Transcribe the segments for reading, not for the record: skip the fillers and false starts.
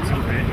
S'il vous plaît.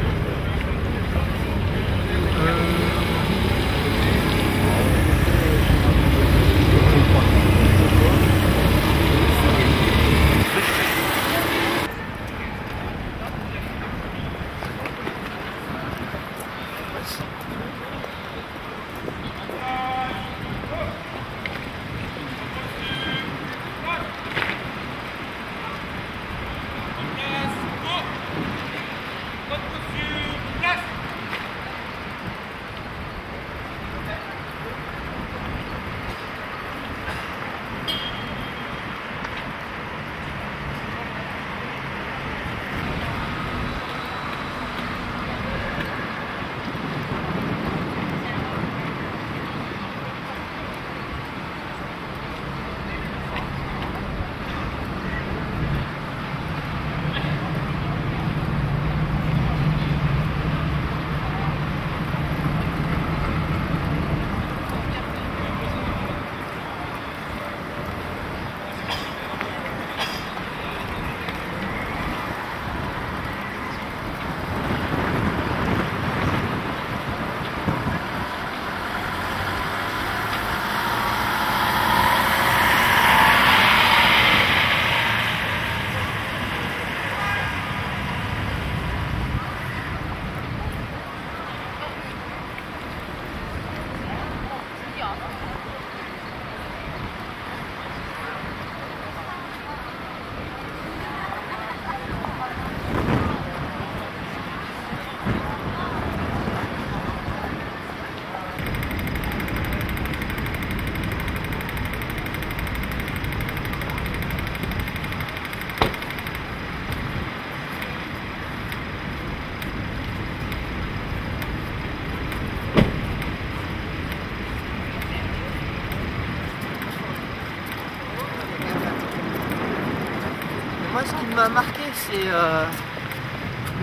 Moi, ce qui m'a marqué, c'est le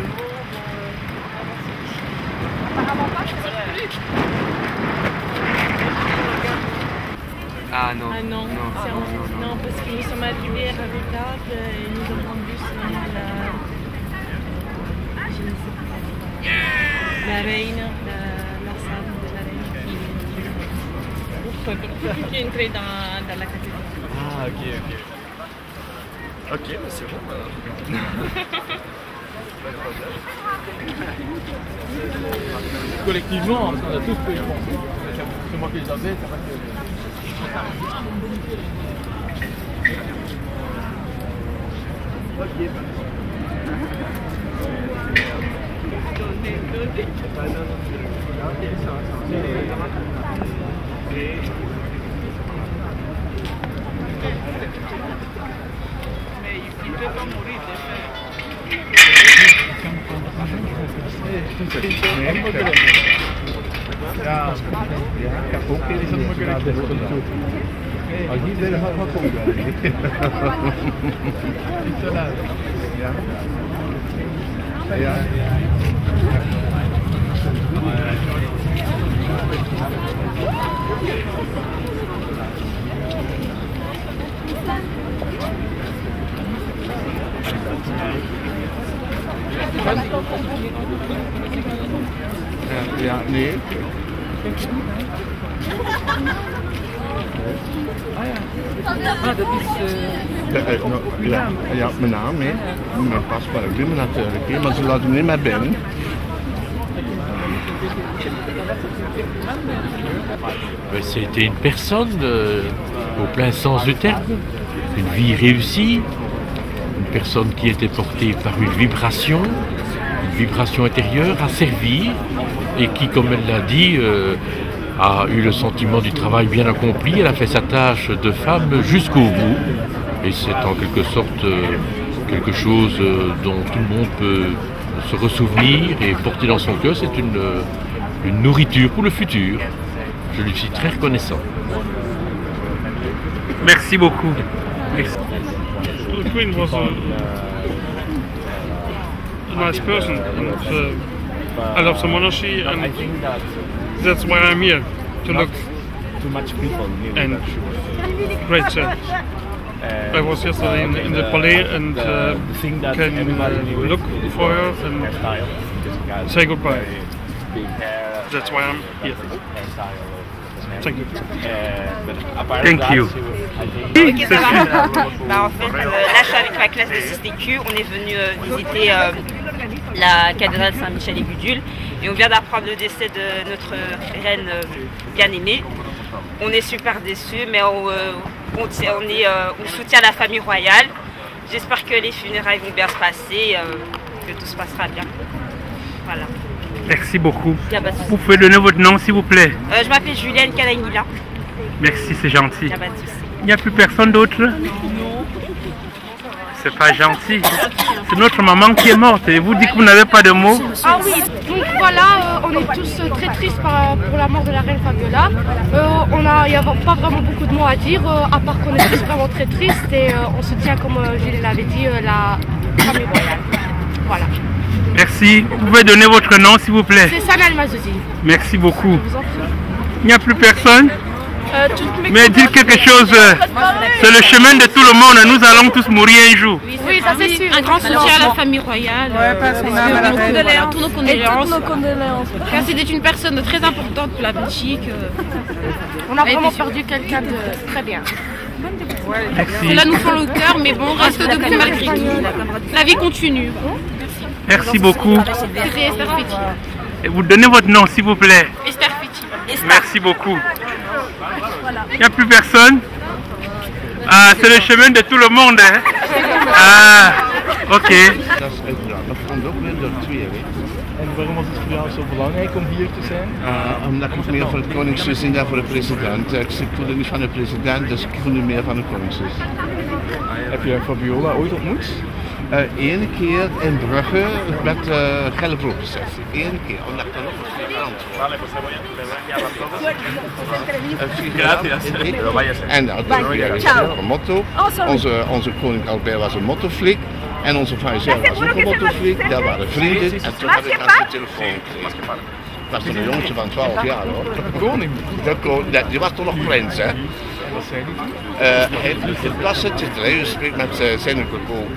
monde. Apparemment pas, je sais plus. Ah non. Ah non, non, parce que nous sommes arrivés à Ravitable et nous avons vu la reine, la femme de la reine qui est entrée dans la cathédrale. Ah ok. Ok, bah c'est bon alors. Collectivement, on a tous pu y penser. C'est moi qui les avais, c'est vrai Il ne peut pas mourir de faim. Ja, kapot is het makkelijk. Als je dit gaat kapot gaan. Niet zo luid. Ja. Ja. Ja, nee. Ja, mijn naam, hè. Mijn paspoort, ik ben natuurlijk, maar ze laten me niet meer binnen. C'était une personne au plein sens du terme, une vie réussie, une personne qui était portée par une vibration intérieure à servir et qui, comme elle l'a dit, a eu le sentiment du travail bien accompli. Elle a fait sa tâche de femme jusqu'au bout et c'est en quelque sorte quelque chose dont tout le monde peut se ressouvenir et porter dans son cœur. C'est une nourriture pour le futur. Je lui suis très reconnaissant. Merci beaucoup. Merci. The Queen was a nice person. And, I love the monarchy, and that's why I'm here to look Too much people. and great service. I was yesterday in the Palais and can look for her and say goodbye. That's why I'm here. Thank you. Thank you. Ok, ça va. Bah, en fait, là je suis avec ma classe de 6TQ, on est venu visiter la cathédrale Saint-Michel et Gudule et on vient d'apprendre le décès de notre reine bien-aimée. On est super déçus, mais on soutient la famille royale. J'espère que les funérailles vont bien se passer, que tout se passera bien. Voilà. Merci beaucoup. Vous pouvez donner votre nom s'il vous plaît? Je m'appelle Julienne Kalainila. Merci, c'est gentil. Il n'y a plus personne d'autre? C'est pas gentil. C'est notre maman qui est morte et vous dites que vous n'avez pas de mots? Ah oui, donc voilà, on est tous très tristes pour la mort de la reine Fabiola. Il n'y a pas vraiment beaucoup de mots à dire, à part qu'on est tous vraiment très tristes et on soutient, comme Julie l'avait dit, la famille royale. Voilà. Merci. Vous pouvez donner votre nom s'il vous plaît? C'est Sana Almazouzi. Merci beaucoup. Il n'y a plus personne? Mais dites quelque chose, c'est le chemin de tout le monde, nous allons tous mourir un jour. Oui, ça c'est sûr. Un grand soutien à la famille royale. Toutes nos condoléances. Car c'était une personne très importante pour la Belgique. On a vraiment perdu quelqu'un de très bien. Cela nous fend le cœur, mais bon, on reste debout malgré tout. La vie continue. Merci beaucoup. C'est Esther Fiti. Et vous donnez votre nom s'il vous plaît? Esther Fiti. Merci beaucoup. Il n'y a plus personne? Ah, c'est le chemin de tout le monde. Hein? Ah, ok. Dat is uiteraard. Dat komt ook weer door twee. En waarom was het voor jou zo belangrijk om hier te zijn? Omdat ik meer van het Koningshuis en daar voor de president. Ik voelde niet van de president, dus ik voelde meer van het Koningshuis. Heb je Fabiola ooit ontmoet? Eén keer in Brugge met Gellerbroek-besef. Eén keer, omdat ik dan nog en dat was een motto. Onze koning Albert was een mottofliek. En onze Faisal was ook een mottofliek. Daar waren vrienden. En toen had ik aan de telefoon gekregen. Dat was toen een jongetje van 12 jaar hoor. De koning? Die was toch nog prins hè. Wat zei hij? Het was het gesprek met zijn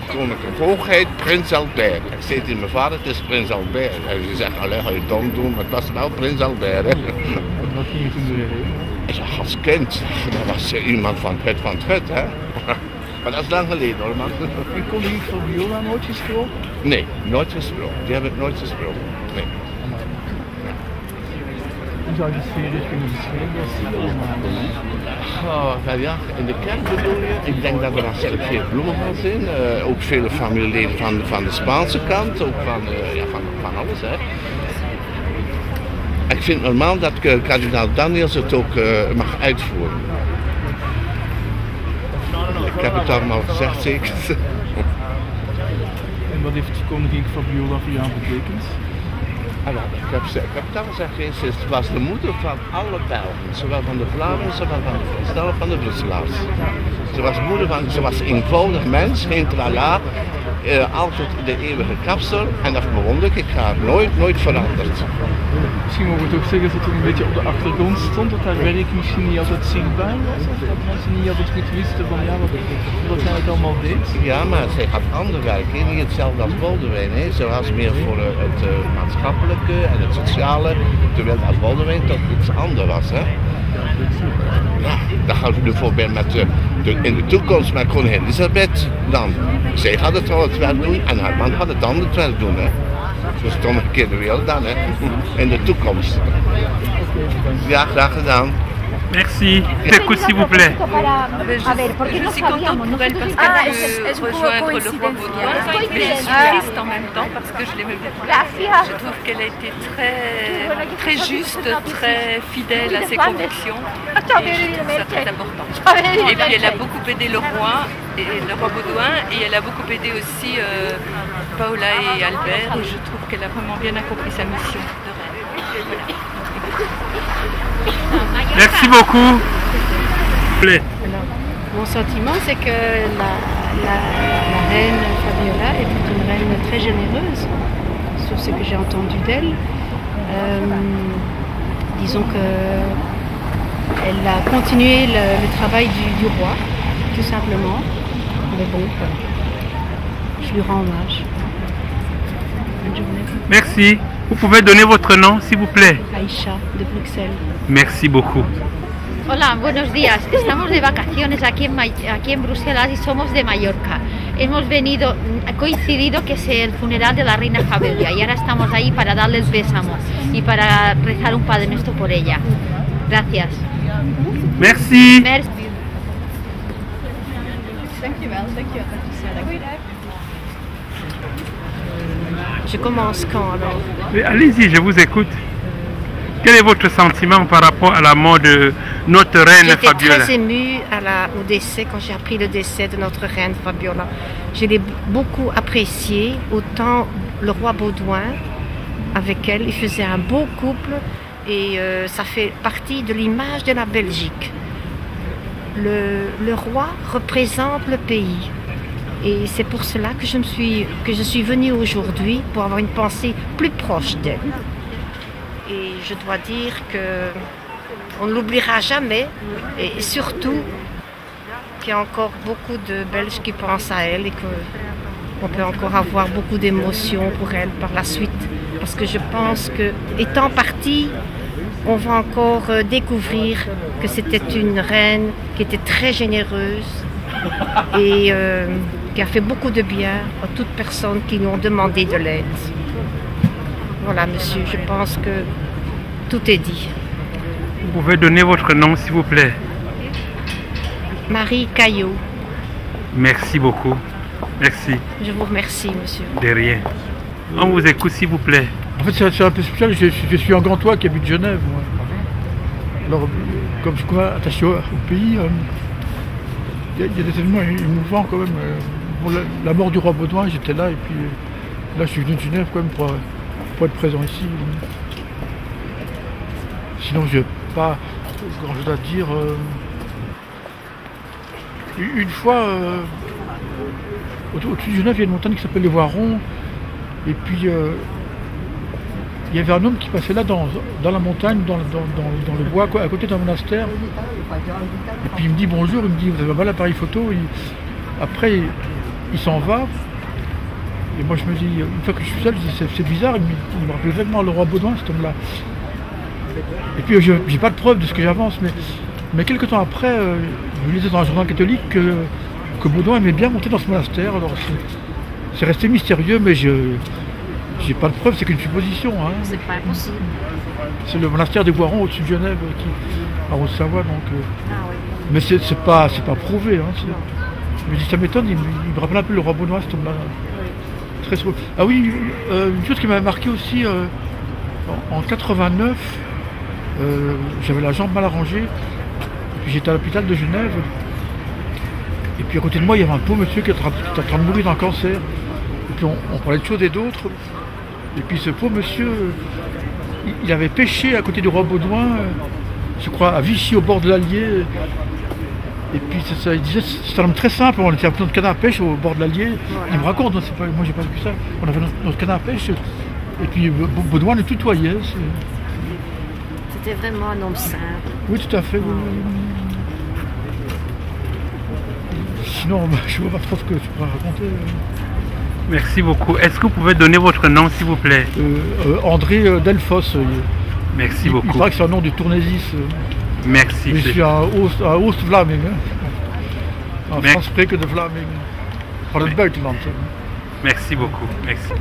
koninklijke hoogheid, prins Albert. Ik zei tegen mijn vader, het is prins Albert. En ze zegt, allee, ga je dom doen, maar het was wel prins Albert. Hè. Wat ging je toen doen? Ik zeg, als kind, dat was iemand van het Hut, hè. Maar dat is lang geleden hoor, man. En kon je Fabiola nooit gesproken? Nee, nooit gesproken. Die heb ik nooit gesproken. Nee. Hoe zou je de sfeer dus kunnen beschrijven als die allemaal? Ja, in de kerk bedoel je? Ik denk dat er natuurlijk veel bloemen gaan zijn. Ook vele familieleden van de Spaanse kant, ook van alles. Hè. Ik vind het normaal dat kardinaal Daniels het ook mag uitvoeren. Ik heb het allemaal gezegd zeker. En wat heeft koningin Fabiola voor jou betekend? Ik heb het al gezegd, ze was de moeder van alle Belgen, zowel van de Vlamingen, zowel van de Fransen, van de Brusselaars. Ze was een eenvoudig mens, geen trala, altijd de eeuwige kapsel en dat bewonder ik haar, nooit veranderd. Misschien mogen we toch zeggen dat het een beetje op de achtergrond stond, dat haar werk misschien niet altijd zichtbaar was, of dat mensen niet altijd goed wisten van ja, wat zij het allemaal deed? Ja, maar zij had ander werk, niet hetzelfde als Boudewijn. Ze was meer voor het maatschappelijke en het sociale, terwijl als Boudewijn toch iets anders was. Hè? Ja, dat gaan we bijvoorbeeld in de toekomst met koningin Elisabeth dan. Zij had het al het werk doen en haar man had het dan het werk doen. Hè. Dus toch nog een keer de wereld dan, hè. In de toekomst. Ja, graag gedaan. Merci. Écoute s'il vous plaît. Je suis contente pour elle parce qu'elle veut rejoindre le roi Baudouin, mais je suis triste en même temps parce que je l'aimais beaucoup. Je trouve qu'elle a été très juste, très fidèle à ses convictions et je trouve ça très important. Et puis elle a beaucoup aidé le roi Baudouin et elle a beaucoup aidé aussi Paola et Albert et je trouve qu'elle a vraiment bien accompli sa mission de reine. Merci beaucoup. Mon sentiment, c'est que la reine Fabiola était une reine très généreuse, sur ce que j'ai entendu d'elle. Disons qu'elle a continué le travail du roi, tout simplement. Mais bon, je lui rends hommage. Bonne journée. Merci. Vous pouvez donner votre nom, s'il vous plaît? Aïcha, de Bruxelles. Merci beaucoup. Hola, buenos días. Estamos de vacaciones aquí en Bruselas y somos de Mallorca. Hemos venido, ha coincidido que es el funeral de la reina Fabiola y ahora estamos ahí para darle el bésamo y para rezar un Padre Nuestro por ella. Gracias. Merci. Merci. Je commence quand alors? Allez-y, je vous écoute. Quel est votre sentiment par rapport à la mort de notre reine Fabiola? J'étais très émue au décès, quand j'ai appris le décès de notre reine Fabiola. Je l'ai beaucoup appréciée, autant le roi Baudouin, avec elle, il faisait un beau couple et ça fait partie de l'image de la Belgique. Le roi représente le pays et c'est pour cela que je suis venue aujourd'hui pour avoir une pensée plus proche d'elle. Et je dois dire qu'on ne l'oubliera jamais et surtout qu'il y a encore beaucoup de Belges qui pensent à elle et qu'on peut encore avoir beaucoup d'émotions pour elle par la suite. Parce que je pense que, étant partie, on va encore découvrir que c'était une reine qui était très généreuse et qui a fait beaucoup de bien à toutes personnes qui lui ont demandé de l'aide. Voilà, monsieur, je pense que tout est dit. Vous pouvez donner votre nom, s'il vous plaît? Marie Caillot. Merci beaucoup. Merci. Je vous remercie, monsieur. De rien. On vous écoute, s'il vous plaît. En fait, c'est un peu spécial. Je suis un gantois qui habite Genève. Moi. Alors, comme je suis attaché au pays, il y a des événements émouvants quand même. Pour la mort du roi Baudouin, j'étais là, et puis là, je suis venu de Genève quand même pour être présent ici. Sinon, je n'ai pas grand chose à dire. Une fois, au-dessus de Genève, il y a une montagne qui s'appelle les Voirons. Et puis, il y avait un homme qui passait là dans la montagne, dans le bois, à côté d'un monastère. Et puis il me dit bonjour, il me dit vous avez un bel appareil photo. Après, il s'en va. Et moi je me dis, une fois que je suis seul, je dis c'est bizarre, il me rappelle vraiment le roi Baudouin, cet homme-là. Et puis j'ai pas de preuve de ce que j'avance, mais quelques temps après, je lisais dans un journal catholique que Baudouin aimait bien monter dans ce monastère. Alors c'est resté mystérieux, mais j'ai pas de preuve, c'est qu'une supposition. Hein. C'est pas impossible. C'est le monastère des Voirons au-dessus de Genève, à Haute-Savoie, donc. Ah, oui. Mais c'est pas prouvé. Hein, je me dis, ça m'étonne, il me rappelle un peu le roi Baudouin, cet homme-là. Très souvent. Ah oui, une chose qui m'avait marqué aussi, en 89, j'avais la jambe mal arrangée, et puis j'étais à l'hôpital de Genève, et puis à côté de moi, il y avait un pauvre monsieur qui était en train de mourir d'un cancer. Et puis on parlait de choses et d'autres. Et puis ce pauvre monsieur, il avait pêché à côté du roi Baudouin, je crois à Vichy, au bord de l'Allier. Et puis il disait, c'est un homme très simple, on était à notre canard à pêche au bord de l'Allier. Voilà. Il me raconte, moi j'ai pas vu ça. On avait notre canard à pêche, et puis Baudouin le tutoyait. C'était vraiment un homme simple. Oui, tout à fait. Oui. Sinon, je ne vois pas trop ce que tu pourrais raconter. Merci beaucoup. Est-ce que vous pouvez donner votre nom, s'il vous plaît? André Delfos. Merci beaucoup. Il paraît que c'est un nom du Tournésis. Merci. Je suis à Oost-Vlaming. En France, spreken de Vlaming. Van het buitenland. Merci beaucoup. Merci.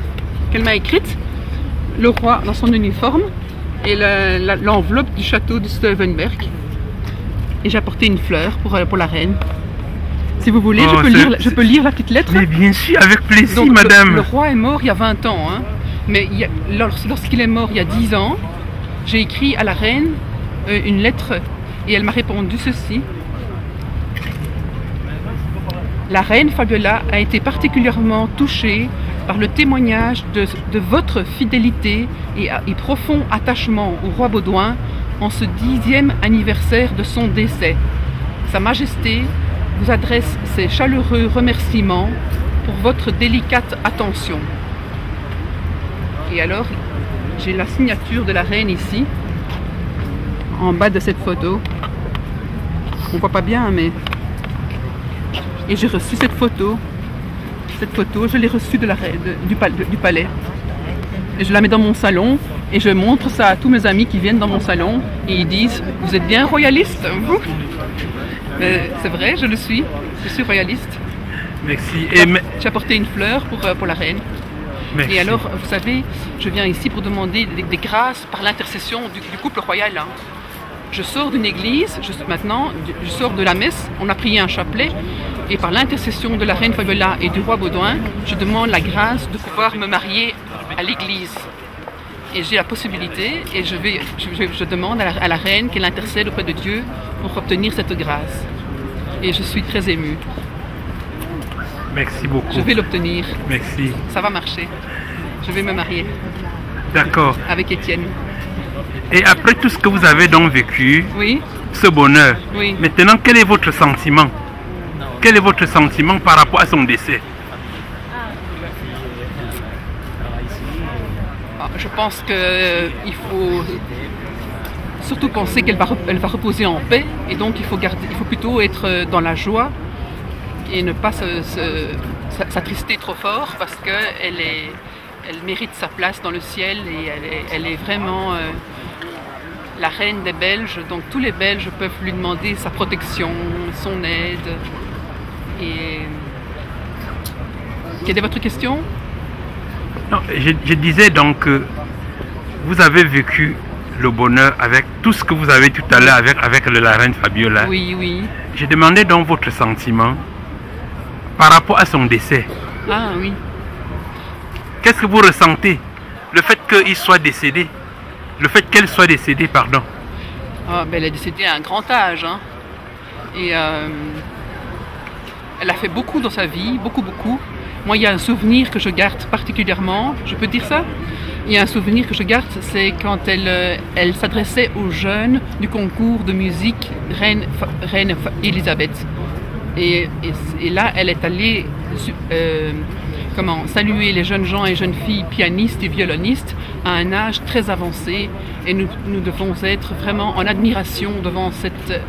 Qu'elle m'a écrite, le roi dans son uniforme et l'enveloppe du château de Steuvenberg. Et j'ai apporté une fleur pour la reine. Si vous voulez, je peux lire la petite lettre. Mais bien sûr, avec plaisir, donc, madame. Le roi est mort il y a 20 ans. Hein. Mais lorsqu'il est mort il y a 10 ans, j'ai écrit à la reine une lettre et elle m'a répondu ceci. La reine Fabiola a été particulièrement touchée par le témoignage de votre fidélité et profond attachement au roi Baudouin en ce 10e anniversaire de son décès. Sa Majesté vous adresse ses chaleureux remerciements pour votre délicate attention. Et alors, j'ai la signature de la reine ici, en bas de cette photo. On voit pas bien, mais Et j'ai reçu cette photo. Cette photo, je l'ai reçue de du palais. Et je la mets dans mon salon et je montre ça à tous mes amis qui viennent dans mon salon et ils disent « Vous êtes bien royaliste, vous ?» C'est vrai, je le suis. Je suis royaliste. Merci. J'ai apporté une fleur pour la reine. Merci. Et alors, vous savez, je viens ici pour demander des grâces par l'intercession du couple royal. Hein. Je sors d'une église, maintenant, je sors de la messe, on a prié un chapelet, et par l'intercession de la reine Fabiola et du roi Baudouin, je demande la grâce de pouvoir me marier à l'église. Et j'ai la possibilité, et je demande à la reine qu'elle intercède auprès de Dieu pour obtenir cette grâce. Et je suis très émue. Merci beaucoup. Je vais l'obtenir. Merci. Ça va marcher. Je vais me marier. D'accord. Avec Étienne. Et après tout ce que vous avez donc vécu, oui, ce bonheur, oui, maintenant quel est votre sentiment? Quel est votre sentiment par rapport à son décès? Je pense qu'il faut surtout penser qu'elle va reposer en paix, et donc il faut plutôt être dans la joie et ne pas s'attrister trop fort, parce qu'elle mérite sa place dans le ciel et elle est vraiment la reine des Belges, donc tous les Belges peuvent lui demander sa protection, son aide. Et quelle est votre question? Non, je disais donc que vous avez vécu le bonheur avec tout ce que vous avez tout à l'heure avec la reine Fabiola. Oui, oui. Je demandais donc votre sentiment par rapport à son décès. Ah oui. Qu'est-ce que vous ressentez? Le fait qu'il soit décédé, le fait qu'elle soit décédée, pardon. Ah, ben elle est décédée à un grand âge. Hein. Et elle a fait beaucoup dans sa vie, beaucoup. Moi, il y a un souvenir que je garde particulièrement, je peux dire ça? Il y a un souvenir que je garde, c'est quand elle s'adressait aux jeunes du concours de musique Reine Elisabeth. Et là, elle est allée saluer les jeunes gens et jeunes filles pianistes et violonistes à un âge très avancé. Et nous devons être vraiment en admiration devant cette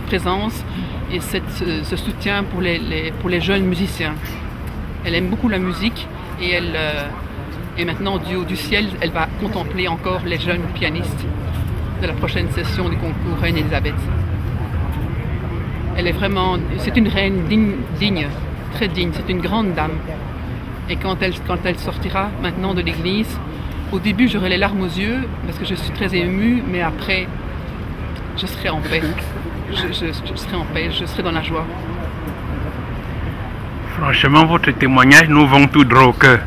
présence et ce soutien pour les jeunes musiciens. Elle aime beaucoup la musique et maintenant, du haut du ciel, elle va contempler encore les jeunes pianistes de la prochaine session du concours Reine Elisabeth. Elle est vraiment, c'est une reine digne, très digne, c'est une grande dame. Et quand elle sortira maintenant de l'église, au début j'aurai les larmes aux yeux parce que je suis très émue, mais après je serai en paix. Je serai en paix, je serai dans la joie. Franchement, votre témoignage nous vend tout droit au cœur.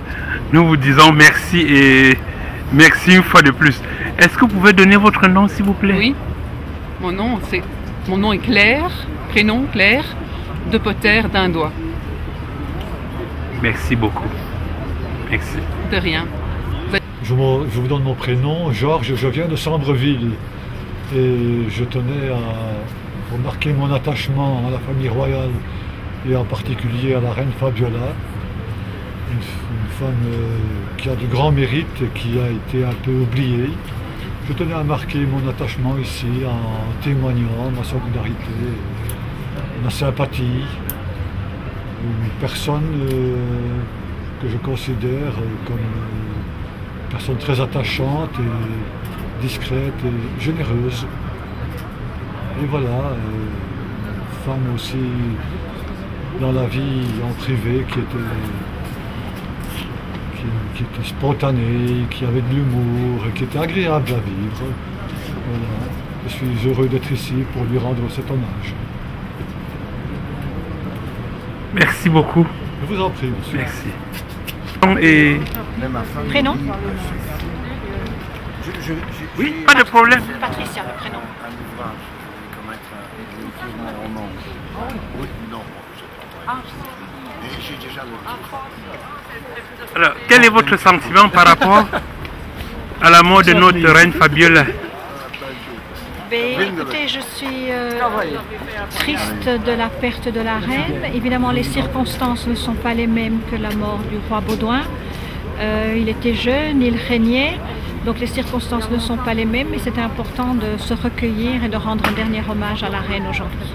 Nous vous disons merci et merci une fois de plus. Est-ce que vous pouvez donner votre nom, s'il vous plaît? Oui, mon nom est Claire, prénom Claire, de Potter d'Indois. Merci beaucoup. Merci. De rien. Je vous donne mon prénom, Georges, je viens de Sambreville. Et je tenais à remarquer mon attachement à la famille royale et en particulier à la reine Fabiola, une femme qui a de grands mérites et qui a été un peu oubliée. Je tenais à marquer mon attachement ici en témoignant ma solidarité, ma sympathie. Une personne que je considère comme une personne très attachante et discrète et généreuse. Et voilà, une femme aussi dans la vie en privé qui était spontanée, qui avait de l'humour et qui était agréable à vivre. Voilà. Je suis heureux d'être ici pour lui rendre cet hommage. Merci beaucoup. Je vous en prie, monsieur. Merci. Et... Prénom? Oui, pas de problème. Patricia, le prénom. Alors, quel est votre sentiment par rapport à la mort de notre reine Fabiola? Écoutez, je suis triste de la perte de la reine. Évidemment, les circonstances ne sont pas les mêmes que la mort du roi Baudouin. Il était jeune, il régnait, donc les circonstances ne sont pas les mêmes, mais c'était important de se recueillir et de rendre un dernier hommage à la reine aujourd'hui.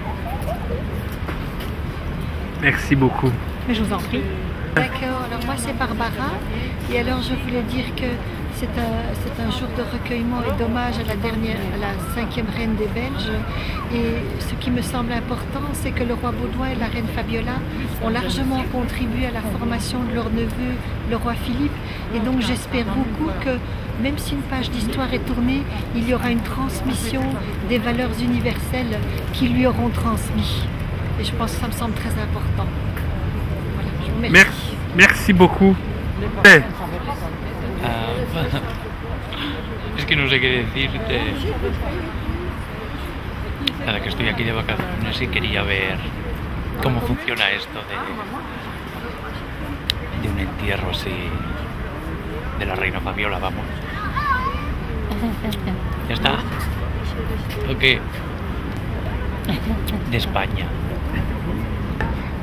Merci beaucoup. Mais je vous en prie. D'accord, alors moi c'est Barbara et alors je voulais dire que c'est un jour de recueillement et d'hommage à la 5e reine des Belges, et ce qui me semble important c'est que le roi Baudouin et la reine Fabiola ont largement contribué à la formation de leur neveu, le roi Philippe, et donc j'espère beaucoup que même si une page d'histoire est tournée, il y aura une transmission des valeurs universelles qui lui auront transmis, et je pense que ça me semble très important. Voilà, je vous remercie. Merci beaucoup. Es que no sé qué decirte. Nada, que estoy aquí de vacaciones y quería ver cómo funciona esto de un entierro así de la reina Fabiola, vamos. ¿Ya está? Ok. D'Espagne.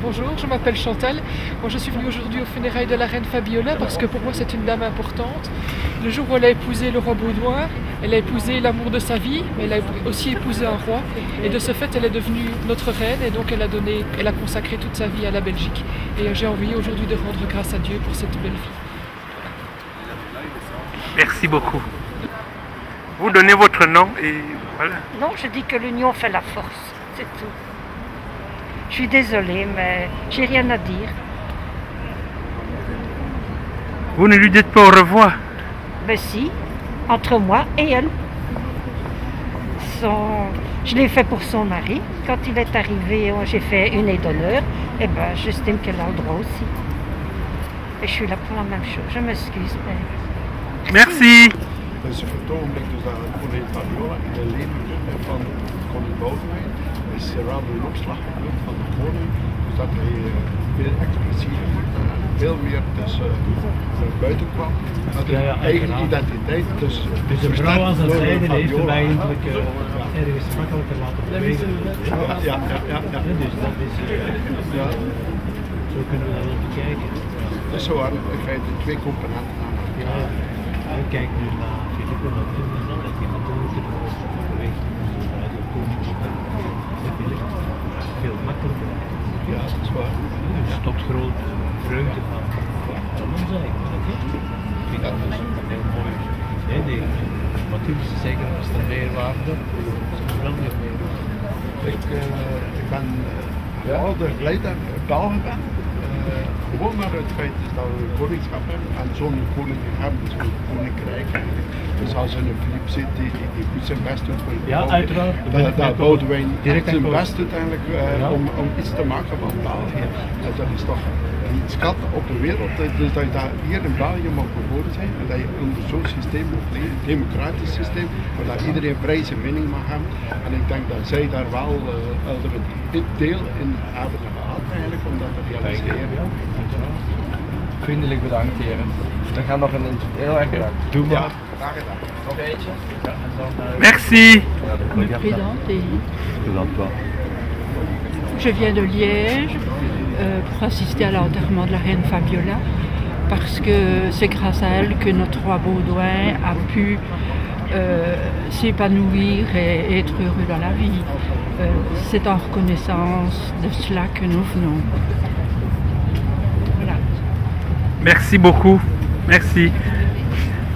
Bonjour, je m'appelle Chantal. Moi, je suis venue aujourd'hui aux funérailles de la reine Fabiola parce que pour moi c'est une dame importante. Le jour où elle a épousé le roi Baudouin, elle a épousé l'amour de sa vie, mais elle a aussi épousé un roi. Et de ce fait, elle est devenue notre reine et donc elle a consacré toute sa vie à la Belgique. Et j'ai envie aujourd'hui de rendre grâce à Dieu pour cette belle vie. Merci beaucoup. Vous donnez votre nom et voilà. Non, je dis que l'union fait la force, c'est tout. Je suis désolée, mais j'ai rien à dire. Vous ne lui dites pas au revoir? Ben si, entre moi et elle. Je l'ai fait pour son mari. Quand il est arrivé, j'ai fait une aide d'honneur. Et ben, j'estime qu'elle a le droit aussi. Et je suis là pour la même chose. Je m'excuse, mais... Merci. Dat is een vertoonblik dus aan koningin Fabiola in de leven van koning Boudewijn. Is wel de opslag van de koning, dus dat hij veel expliciet, veel meer dus buiten kwam. Dat hij eigen identiteit dus de vrouw aan zijn zijde heeft hem eigenlijk ergens makkelijker laten bewegen. Ja. Dus dat is, zo kunnen we dat wel bekijken. Dus zo waren in feite twee componenten aan. Ja, we kijken nu naar Philippe en dat hij natuurlijk beweegt. Veel makkelijker. Ja, dat is waar. Dus tot groot vreugde van ons eigenlijk. Ik vind dat dus een heel mooi idee. Natuurlijk is zeker als er meerwaarde. Dat is geweldig meerwaarde. Ik ben ouder geleden Belgen ben. Gewoon maar het feit is dat we een koningschap hebben en zo'n koning hebben, dus een koninkrijk. Dus als er een Philippe zit die goed zijn best doet voor dat Boudewijn zijn best doet eigenlijk om iets te maken van België. Dat is toch een schat op de wereld, dus dat je daar hier in België mag geboren zijn en dat je onder zo'n systeem mag leven, een democratisch systeem, waar dat iedereen vrij zijn mening mag hebben. En ik denk dat zij daar wel dit deel in hebben gehad eigenlijk, omdat dat realiseren. Vriendelijk bedankt, heren. We gaan nog een heel erg bedankt. Doe maar. Ja, graag gedaan. Nog eentje. Ja, en dan, merci. Je viens de Liège pour assister à l'enterrement de la reine Fabiola parce que c'est grâce à elle que notre roi Baudouin a pu s'épanouir et être heureux dans la vie. C'est en reconnaissance de cela que nous venons. Voilà. Merci beaucoup. Merci.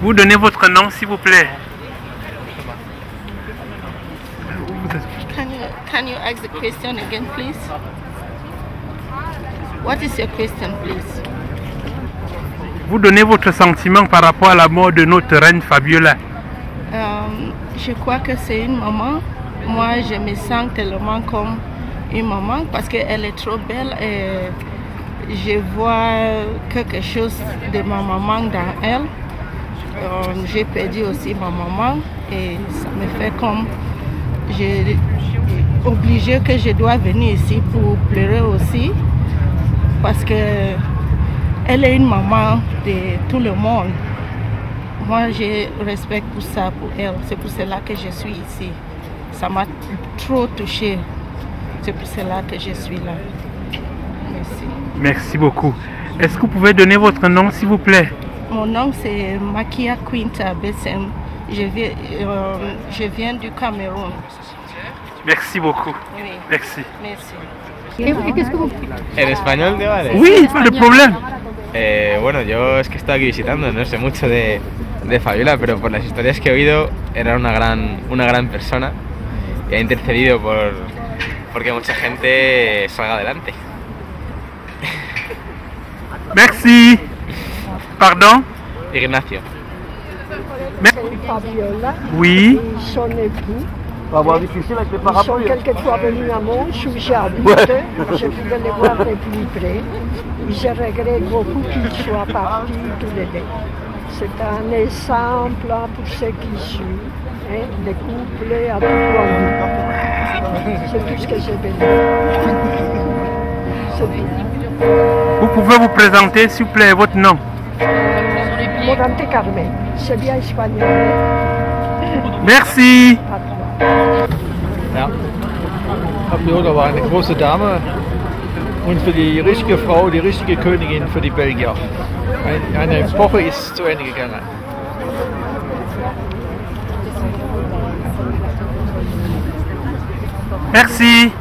Vous donnez votre nom, s'il vous plaît. Can you ask the question again, please? What is your question, please? Vous donnez votre sentiment par rapport à la mort de notre reine Fabiola. Je crois que c'est une maman. Moi, je me sens tellement comme une maman parce qu'elle est trop belle et je vois quelque chose de ma maman dans elle. J'ai perdu aussi ma maman et ça me fait comme j'ai obligé que je dois venir ici pour pleurer aussi parce que elle est une maman de tout le monde. Moi, je respecte pour ça pour elle. C'est pour cela que je suis ici. Ça m'a trop touchée. C'est pour cela que je suis là. Merci. Merci beaucoup. Est-ce que vous pouvez donner votre nom, s'il vous plaît? Mon nom, c'est Makia Quinta Bessem. Je viens du Cameroun. Merci beaucoup. Oui. Merci. Merci. qu'est-ce que vous... En español, ¿te vale? Oui, pas de problème. Bueno, yo es que estoy aquí visitando, no sé mucho de Fabiola, pero por las historias que he oído era una gran persona y ha intercedido porque mucha gente salga adelante. Merci. Pardon? Ignacio. Fabiola. Oui. Et son époux. Ça va avoir difficile avec les parapluies. Ils sont quelquefois venus à Mons où j'habite. Je pouvais les voir de plus près. Je regrette beaucoup qu'ils soient partis tous les deux. C'est un exemple pour ceux qui suivent, hein, les couples à tout point de vue. C'est tout ce que je veux dire. Vous pouvez vous présenter, s'il vous plaît, votre nom? Morante Carmen, c'est bien espagnol. Merci. Ja, Fabiola war eine große Dame und für die richtige Frau, die richtige Königin für die Belgier. Eine Epoche ist zu Ende gegangen. Merci.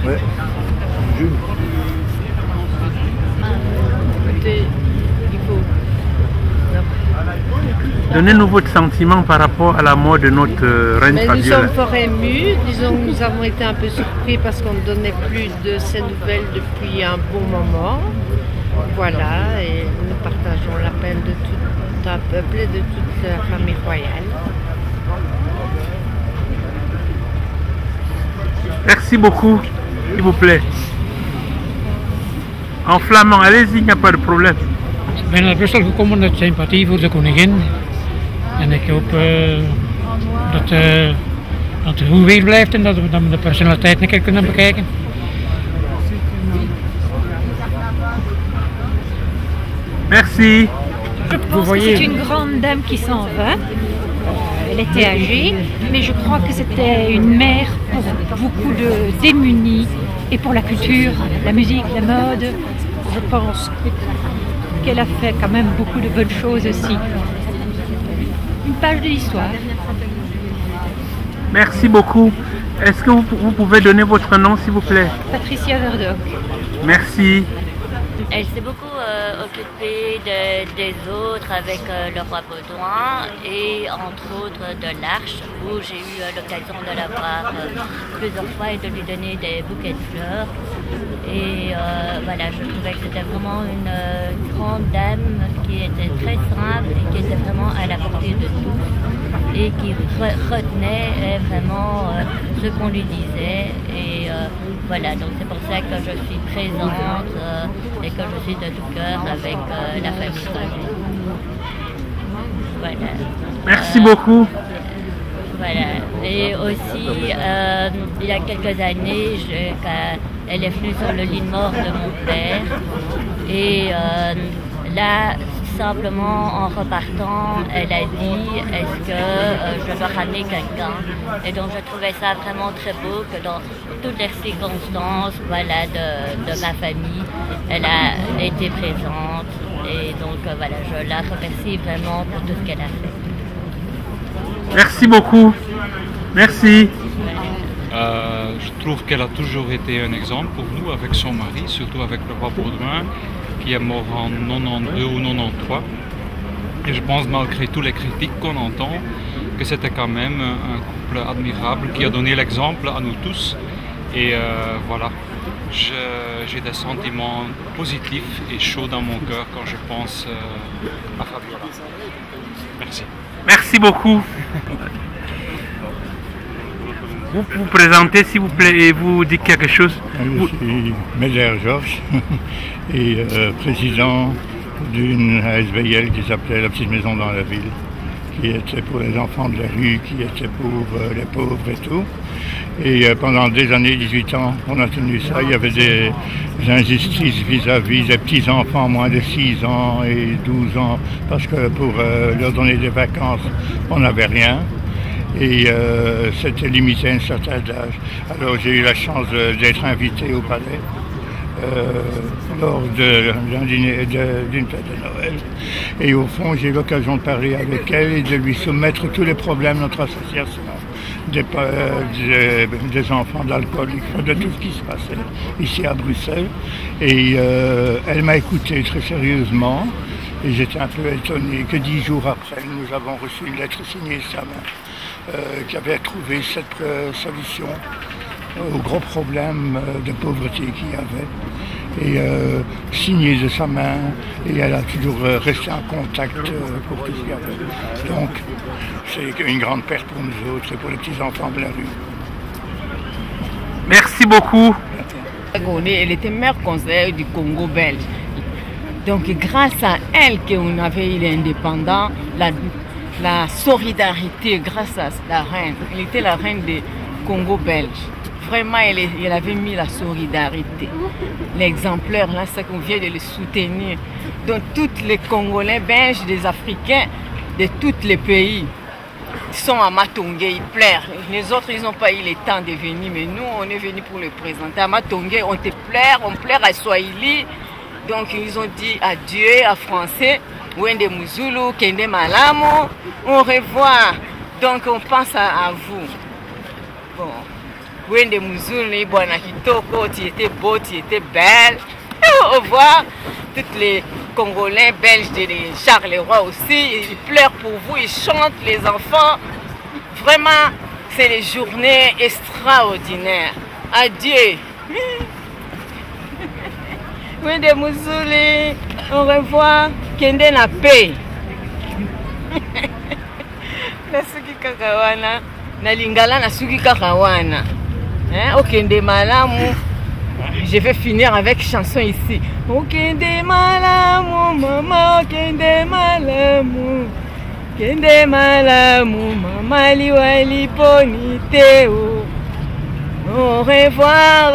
Ouais. Jules. Donnez-nous votre sentiment par rapport à la mort de notre reine Fabiola. Nous sommes fort émus, disons que nous avons été un peu surpris parce qu'on ne donnait plus de ces nouvelles depuis un bon moment. Voilà, et nous partageons la peine de tout un peuple et de toute la famille royale. Merci beaucoup, s'il vous plaît. En flamand, allez-y, il n'y a pas de problème. Ik ben naar Brussel gekomen uit sympathie voor de koningin. En ik hoop dat het goed weer blijft en dat we dan de personaliteit een keer kunnen bekijken. Merci. Je pense que c'est une grande dame qui s'en va. Elle était âgée, mais je crois que c'était une mère pour beaucoup de démunis et pour la culture, la musique, la mode. Je pense qu'elle a fait quand même beaucoup de bonnes choses aussi. Une page de l'histoire. Merci beaucoup. Est-ce que vous pouvez donner votre nom, s'il vous plaît? Patricia Verdoc. Merci. Elle s'est beaucoup occupée des autres avec le roi Baudouin et entre autres de l'Arche où j'ai eu l'occasion de la voir plusieurs fois et de lui donner des bouquets de fleurs. Et voilà, je trouvais que c'était vraiment une grande dame qui était très simple et qui était vraiment à la portée de tous et qui retenait vraiment ce qu'on lui disait. Et voilà, donc c'est pour ça que je suis présente et que je suis de tout cœur avec la famille royale. Voilà. Merci beaucoup. Voilà. Et aussi, il y a quelques années, elle est venue sur le lit de mort de mon père. Et là, simplement en repartant, elle a dit est-ce que je dois ramener quelqu'un? Et donc je trouvais ça vraiment très beau que dans toutes les circonstances, voilà, de ma famille, elle a été présente. Et donc voilà, je la remercie vraiment pour tout ce qu'elle a fait. Merci beaucoup. Merci. Je trouve qu'elle a toujours été un exemple pour nous avec son mari, surtout avec le roi Baudouin, qui est mort en 92 ou 93. Et je pense, malgré toutes les critiques qu'on entend, que c'était quand même un couple admirable qui a donné l'exemple à nous tous. Et voilà, j'ai des sentiments positifs et chauds dans mon cœur quand je pense à Fabiola. Merci. Merci beaucoup. Vous vous présentez s'il vous plaît et vous dites quelque chose. Je suis Médère Georges et président d'une SBL qui s'appelait La Petite Maison dans la Ville, qui était pour les enfants de la rue, qui était pour les pauvres et tout. Et pendant des années, 18 ans, on a tenu ça. Il y avait des injustices vis-à-vis des petits-enfants moins de 6 ans et 12 ans, parce que pour leur donner des vacances, on n'avait rien. Et c'était limité à un certain âge. Alors j'ai eu la chance d'être invité au palais lors d'une fête de Noël. Et au fond, j'ai eu l'occasion de parler avec elle et de lui soumettre tous les problèmes de notre association, des enfants d'alcooliques, de tout ce qui se passait ici à Bruxelles. Et elle m'a écouté très sérieusement. Et j'étais un peu étonné que 10 jours après, nous avons reçu une lettre signée de sa main qui avait trouvé cette solution au gros problème de pauvreté qu'il y avait. Et signée de sa main, et elle a toujours resté en contact pour tout ce qu'il y avait. Donc c'est une grande perte pour nous autres et pour les petits-enfants de la rue. Merci beaucoup. Elle était maire conseillère du Congo belge. Donc grâce à elle qu'on avait eu l'indépendance, la solidarité grâce à la reine. Elle était la reine du Congo belge. Vraiment, elle avait mis la solidarité. L'exemplaire, là, c'est qu'on vient de le soutenir. Donc tous les Congolais belges, des Africains, de tous les pays, sont à Matongé, ils pleurent. Les autres, ils n'ont pas eu le temps de venir, mais nous, on est venus pour le présenter. À Matongé, on pleure à Swahili. Donc ils ont dit adieu à français, Wende Muzulu, Kende Malamu, au revoir. Donc on pense à vous. Bon, Wende Muzulu, Bwana Kitoko, tu étais beau, tu étais belle. Et au revoir, tous les Congolais, Belges, de Charleroi aussi, ils pleurent pour vous, ils chantent, les enfants. Vraiment, c'est des journées extraordinaires. Adieu. Wende Muzuli, au revoir, Kende na paix. Nasuki kakawana, na lingala nasuki kakawana. Okende malamu. Je vais finir avec chanson ici. Okende malamu, mama, okende malamu. Kende malamu, mama liwali poniteo. Au revoir,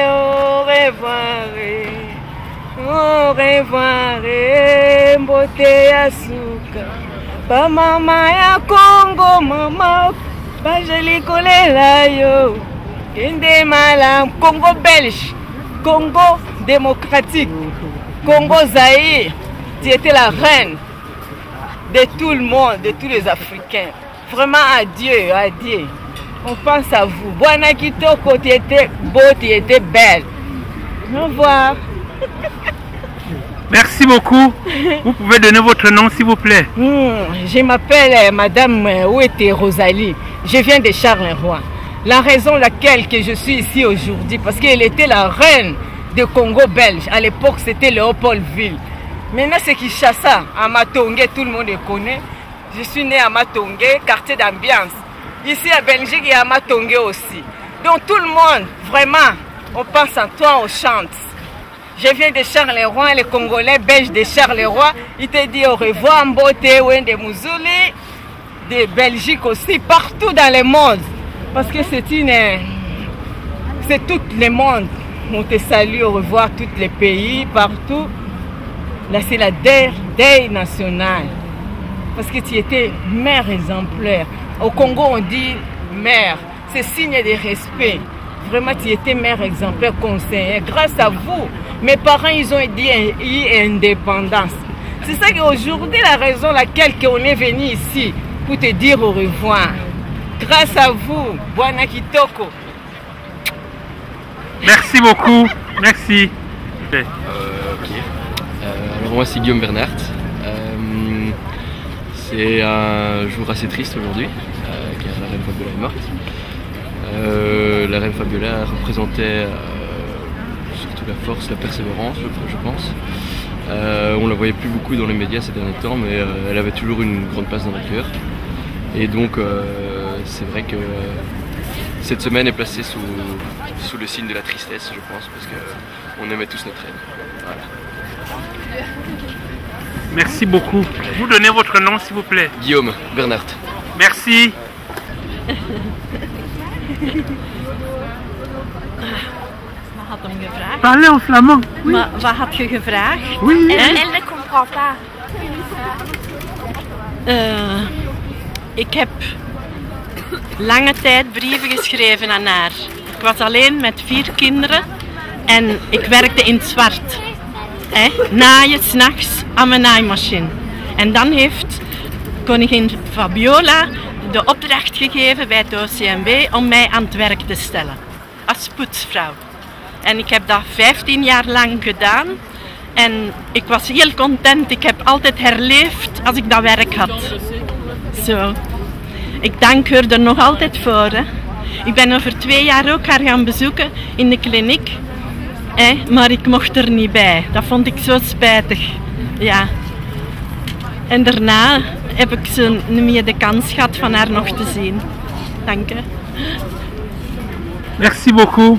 au revoir, au revoir, mbote ya suka. Pa mama ya Congo, mama, pa joli kolela yo. Kende malam, Congo belge, Congo démocratique, Congo Zaïre. Tu étais la reine de tout le monde, de tous les Africains. Vraiment adieu, adieu. On pense à vous. Bwana Kitoko, tu étais beau, tu étais belle. Au revoir. Merci beaucoup. Vous pouvez donner votre nom, s'il vous plaît. Je m'appelle Madame Ouete Rosalie. Je viens de Charleroi. La raison laquelle que je suis ici aujourd'hui, parce qu'elle était la reine de Congo belge. À l'époque, c'était Léopoldville. Maintenant, c'est Kinshasa, à Matongé, tout le monde le connaît. Je suis née à Matongé, quartier d'ambiance. Ici à Belgique et à Matongé aussi. Donc tout le monde, vraiment, on pense à toi, on chante. Je viens de Charleroi, les Congolais belges de Charleroi. Ils te disent au revoir, Mbote, Wende Muzuli, de Belgique aussi, partout dans le monde. Parce que c'est tout le monde. On te salue, au revoir, tous les pays, partout. Là, c'est la deuil nationale. Parce que tu étais mère exemplaire. Au Congo, on dit mère. C'est signe de respect. Vraiment, tu étais mère exemplaire, conseillère. Grâce à vous, mes parents, ils ont eu indépendance. C'est ça qu'aujourd'hui, la raison laquelle on est venu ici, pour te dire au revoir. Grâce à vous, Bwana Kitoko. Merci beaucoup. Merci. Alors moi, c'est Guillaume Bernard. C'est un jour assez triste aujourd'hui, car la reine Fabiola est morte. La reine Fabiola représentait surtout la force, la persévérance, je pense. On la voyait plus beaucoup dans les médias ces derniers temps, mais elle avait toujours une grande place dans notre cœur. Et donc c'est vrai que cette semaine est placée sous le signe de la tristesse, je pense, parce qu'on aimait tous notre reine. Voilà. Merci beaucoup. Vous donnez votre nom s'il vous plaît. Guillaume Bernard. Merci. Wat had hem gevraagd? Parlez en flamand. Oui. Maar wat had je gevraagd? Oui. Elle ne comprend pas. Ik heb lange tijd brieven geschreven aan haar. Ik was alleen met 4 kinderen en ik werkte in het zwart. Naaien 's nachts aan mijn naaimachine. En dan heeft koningin Fabiola de opdracht gegeven bij het OCMW om mij aan het werk te stellen. Als poetsvrouw. En ik heb dat 15 jaar lang gedaan. En ik was heel content. Ik heb altijd herleefd als ik dat werk had. Zo. Ik dank haar er nog altijd voor. Hè. Ik ben over 2 jaar ook haar gaan bezoeken in de kliniek. Maar ik mocht er niet bij. Dat vond ik zo spijtig. Ja. En daarna heb ik zo niet meer de kans gehad van haar nog te zien. Dank je. Merci beaucoup.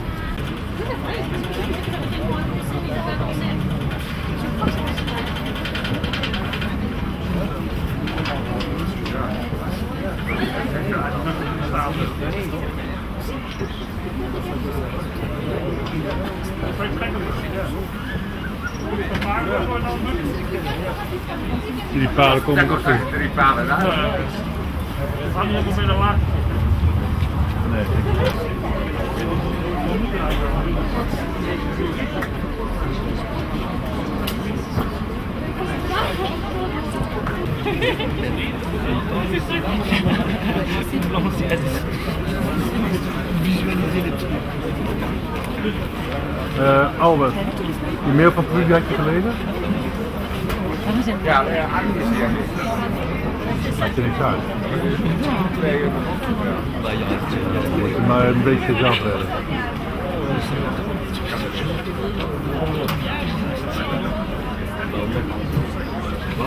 Die paarden komen toch terug. Die paarden daar? Gaan die op midden laag? Nee, Albert, die mail van Trudy had je gelezen? Ja, maakt er niks uit. Moet je maar een beetje zelf redden.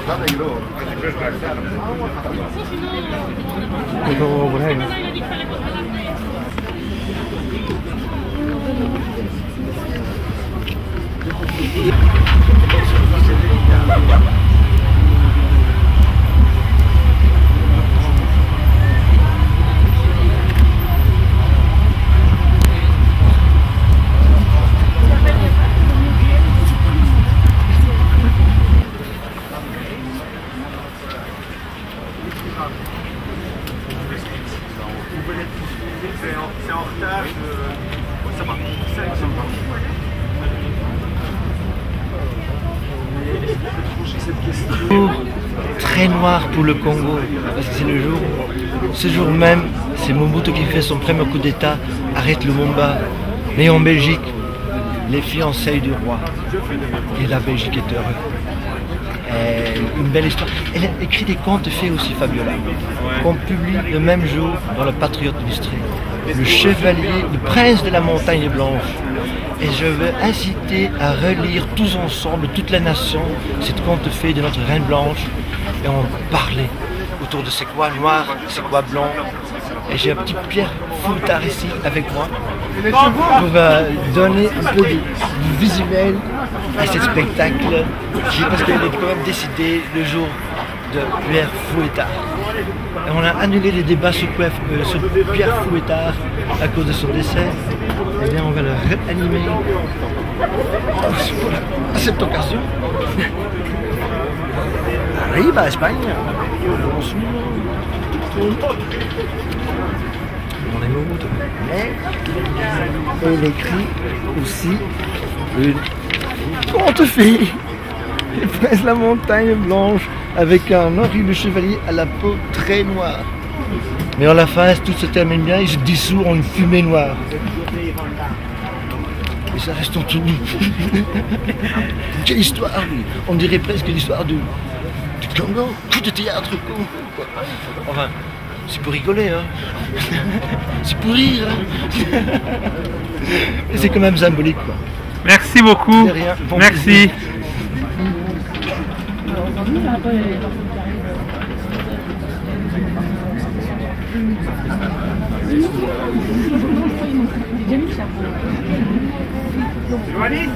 Dat denk ik door. Als je rust blijft staan. Ik wil er overheen. Très noir pour le Congo, parce que c'est le jour, ce jour même, c'est Mobutu qui fait son premier coup d'état, arrête Lumumba, mais en Belgique, les fiançailles du roi, et la Belgique est heureuse. Une belle histoire. Elle a écrit des contes faits aussi, Fabiola, qu'on publie le même jour dans le Patriote illustré. Le chevalier, le prince de la montagne blanche. Et je veux inciter à relire tous ensemble, toute la nation, cette conte fait de notre reine blanche, et on parler autour de c'est quoi noir, c'est quoi blanc. Et j'ai un petit Pierre Fouettard ici avec moi pour donner un peu du visuel à ce spectacle, parce qu'elle est quand même décidée le jour de Pierre Fouettard. Et on a annulé les débats sur Pierre Fouettard à cause de son décès. Eh bien, on va le réanimer à cette occasion. Arrive à Espagne. On est Mobutu. Mais elle écrit aussi une conte-fille. Le prince de la montagne blanche avec un horrible chevalier à la peau très noire. Mais à la fin, tout se termine bien, il se dissout en une fumée noire. Et ça reste entre nous. Quelle histoire! On dirait presque l'histoire du Congo, coup de théâtre. Enfin, c'est pour rigoler, hein. C'est pour rire, hein. Mais c'est quand même symbolique, quoi. Merci beaucoup. Bon merci. Plaisir. Giovanni?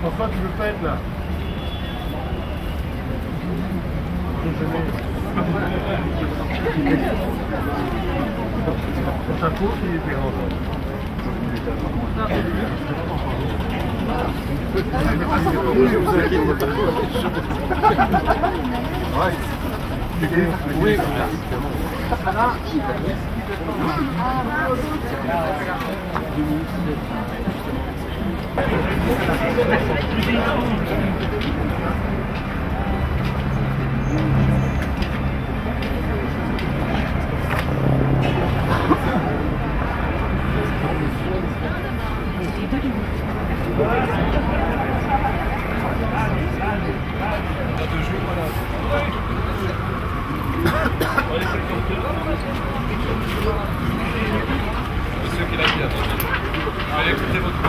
Pourquoi tu veux pas être là? Ton chapeau, il était grand. Oui, Monsieur qui l'a dit, je vais écouter votre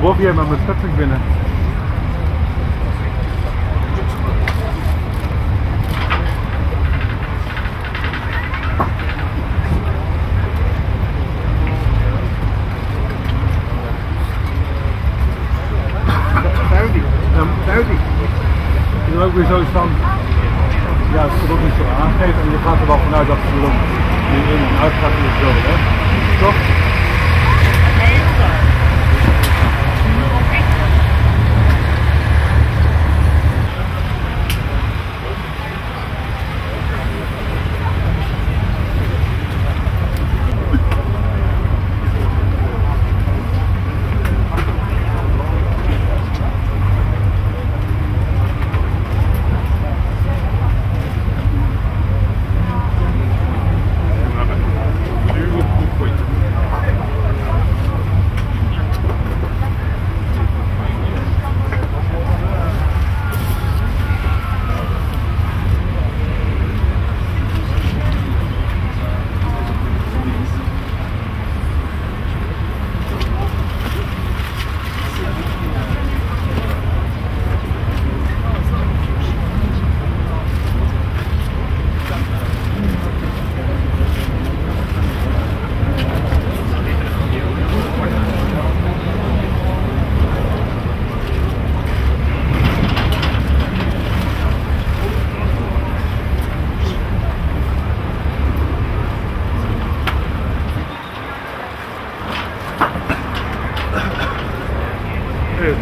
boven je, maar met vet binnen. Saudi. Je er ook weer zoiets van, ja, het wordt ook niet zo aangegeven en je gaat er wel vanuit dat ze er ook in en uit gaat en zo, hè? Toch?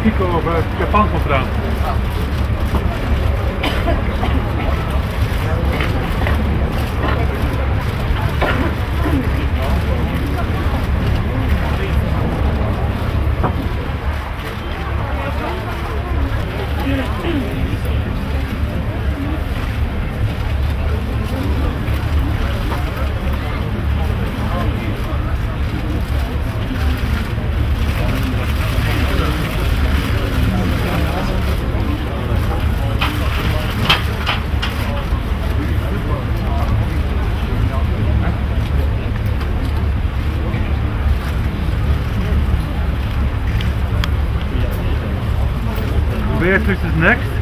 Pico over Japan komt eraan. Beatrice is next.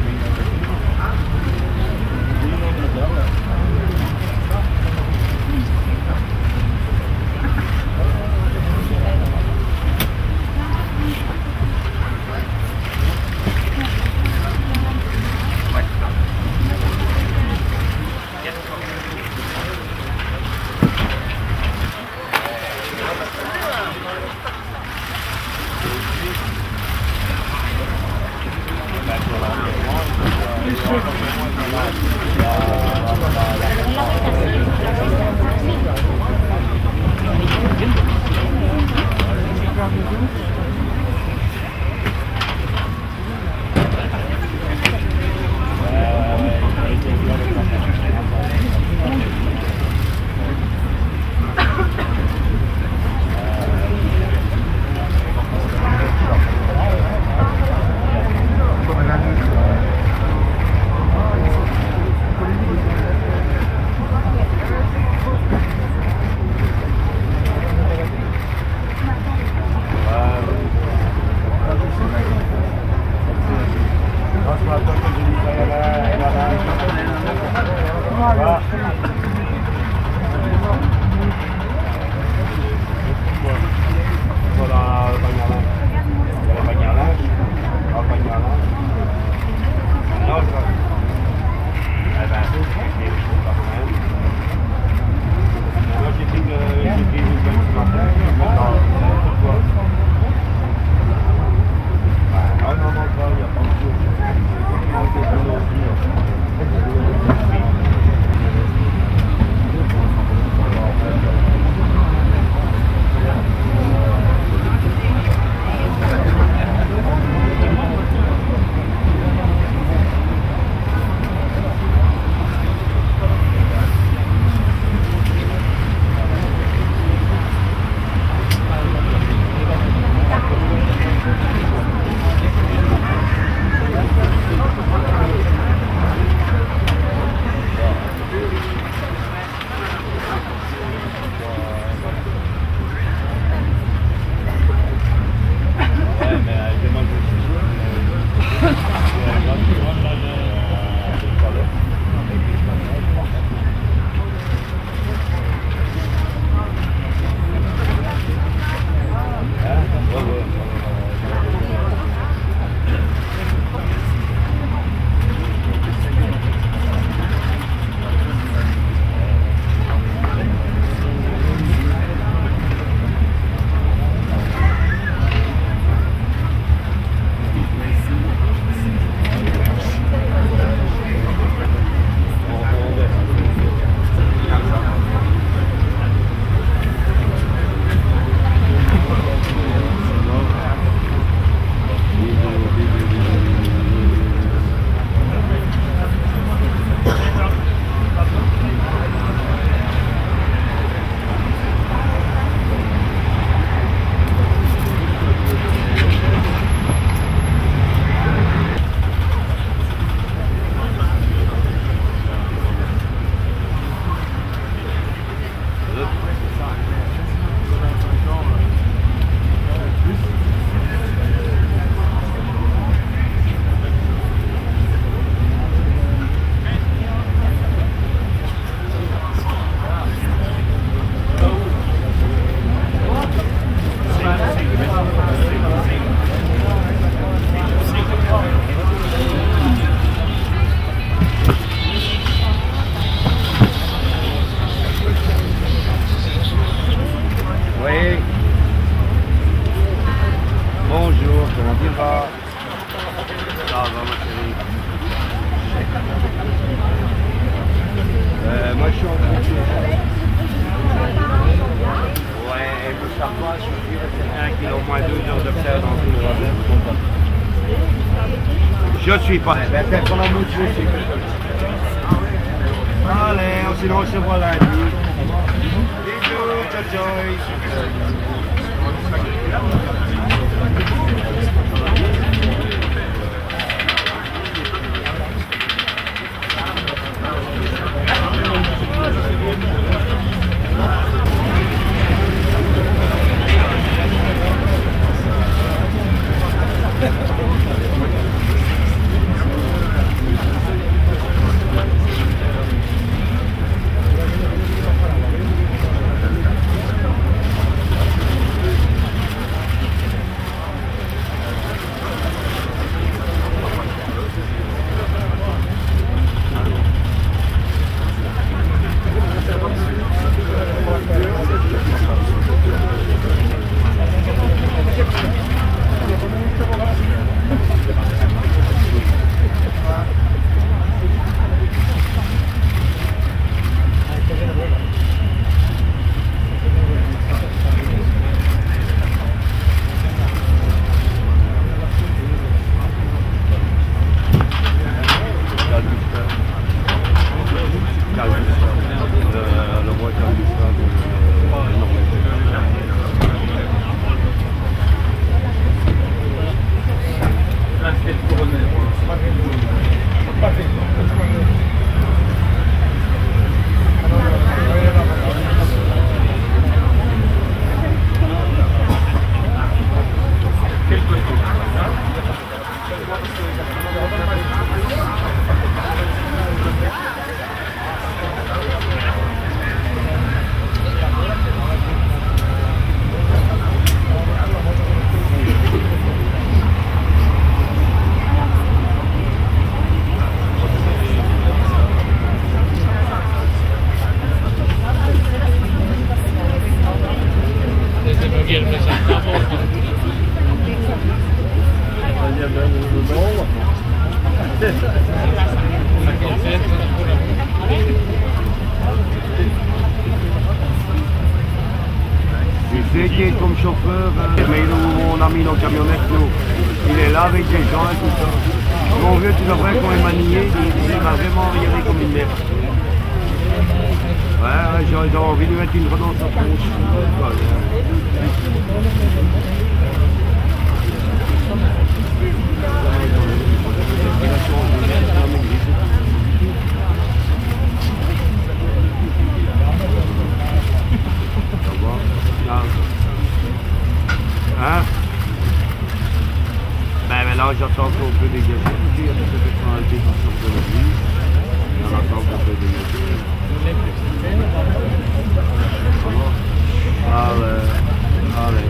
Moi je suis en groupe. Ouais, et pour chaque fois, je suis sûr qu'il y a au moins 2 heures de faire dans tout le ravin. Je suis pas. Ben, peut-être qu'on a mouche aussi. Allez, sinon on se voit lundi. Bisous, ciao, Joyce. C'est qui est comme chauffeur, mais on a mis nos camionnettes, nous. Il est là avec des gens et tout ça. Mon vieux, tu devrais qu'on est manié, il m'a vraiment regardé comme une merde. Ouais, j'ai envie de mettre une redance à tronche. Hein? Ben là j'attends qu'on peut dégager, il y a des personnalités qui sortent de la vie, et on attend qu'on peut dégager. Allez,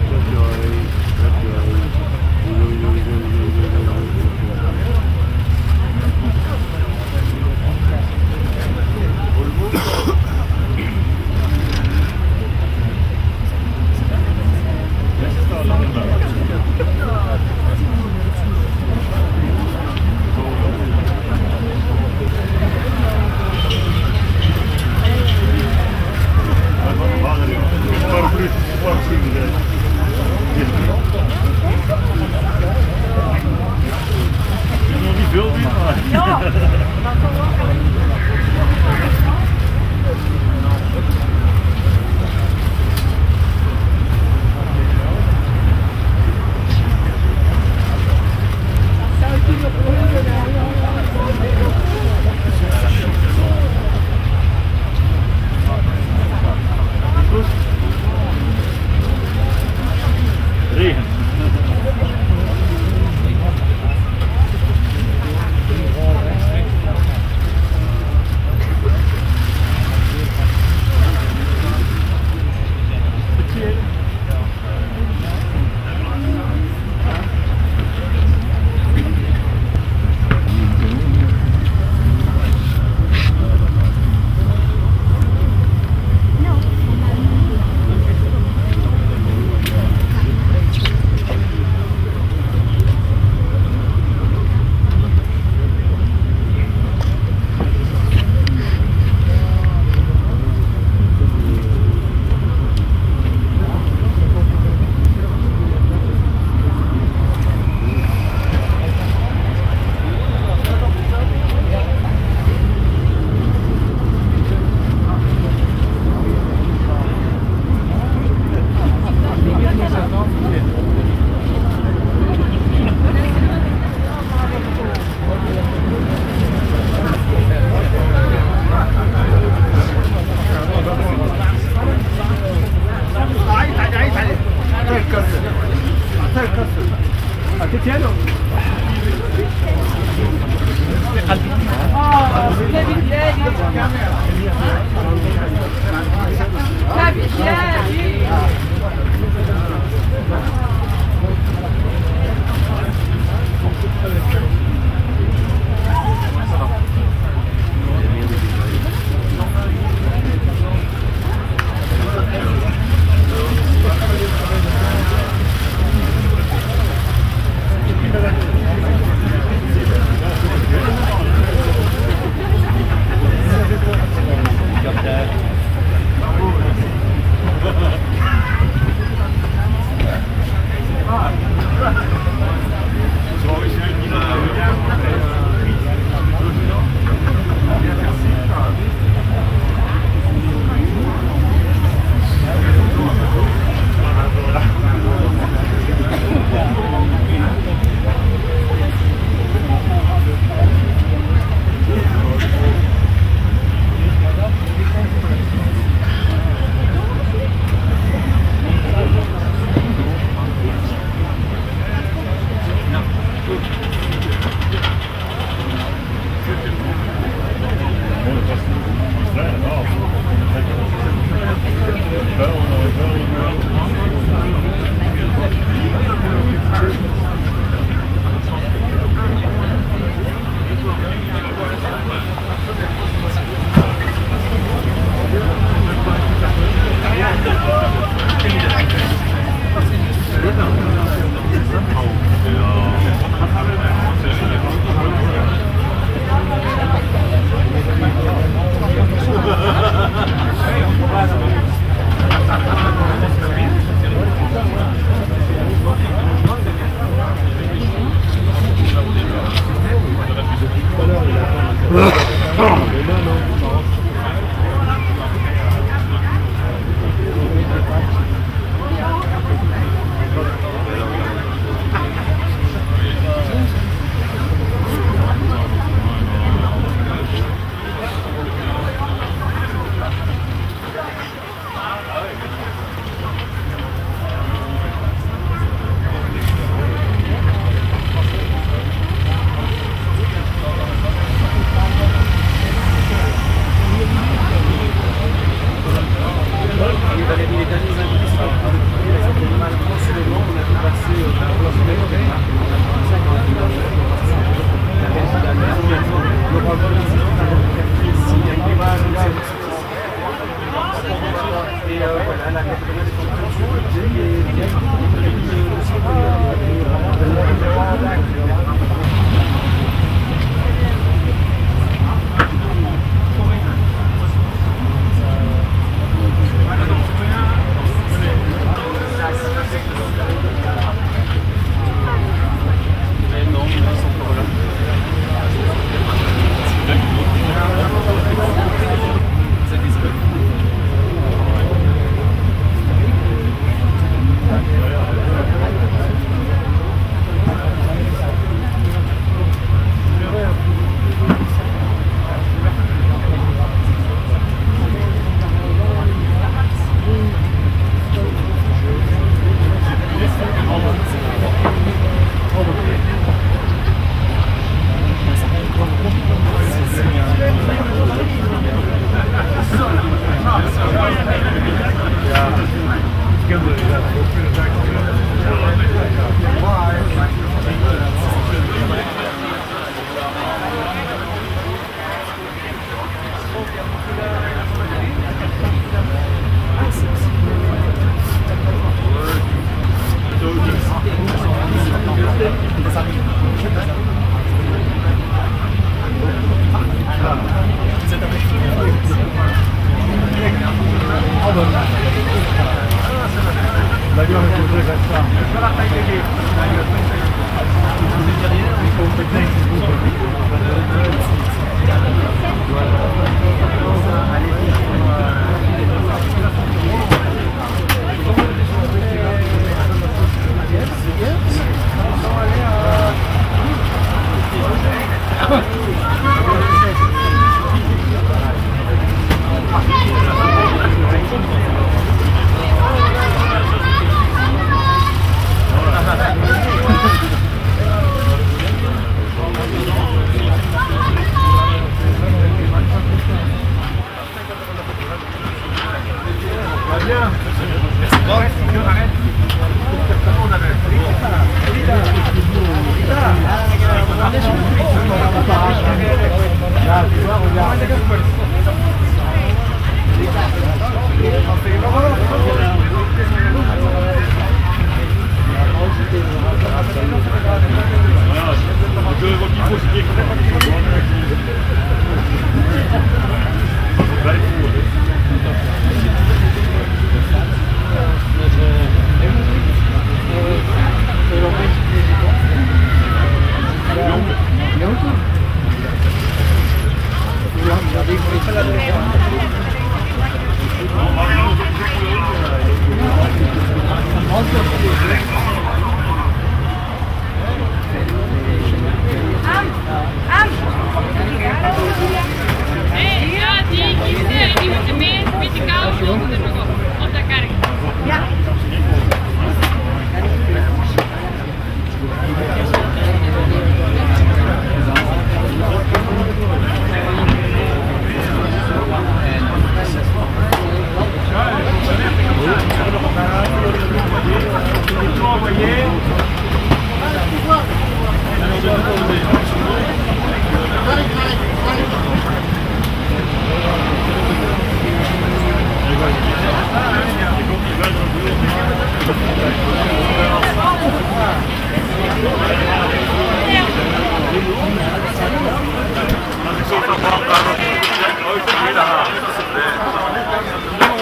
も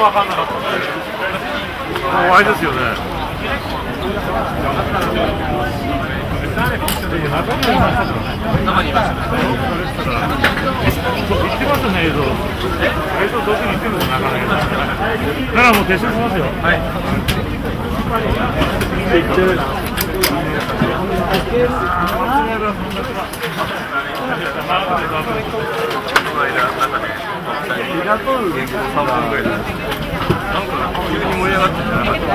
分かんなかった。終わりですよね。生にいましたね。そう、言ってましたね、映像。映像同時に言ってるんですよ、なかなか。だからもう撤収しますよ。はい。急に盛り上がってきたら、なんか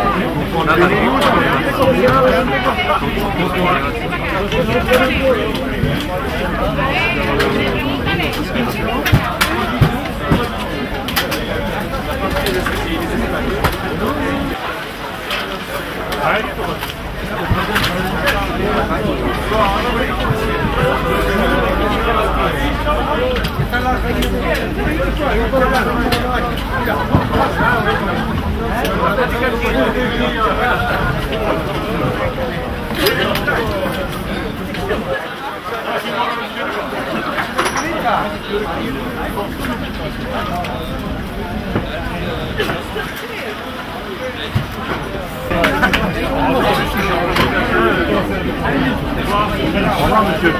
Au revoir, monsieur.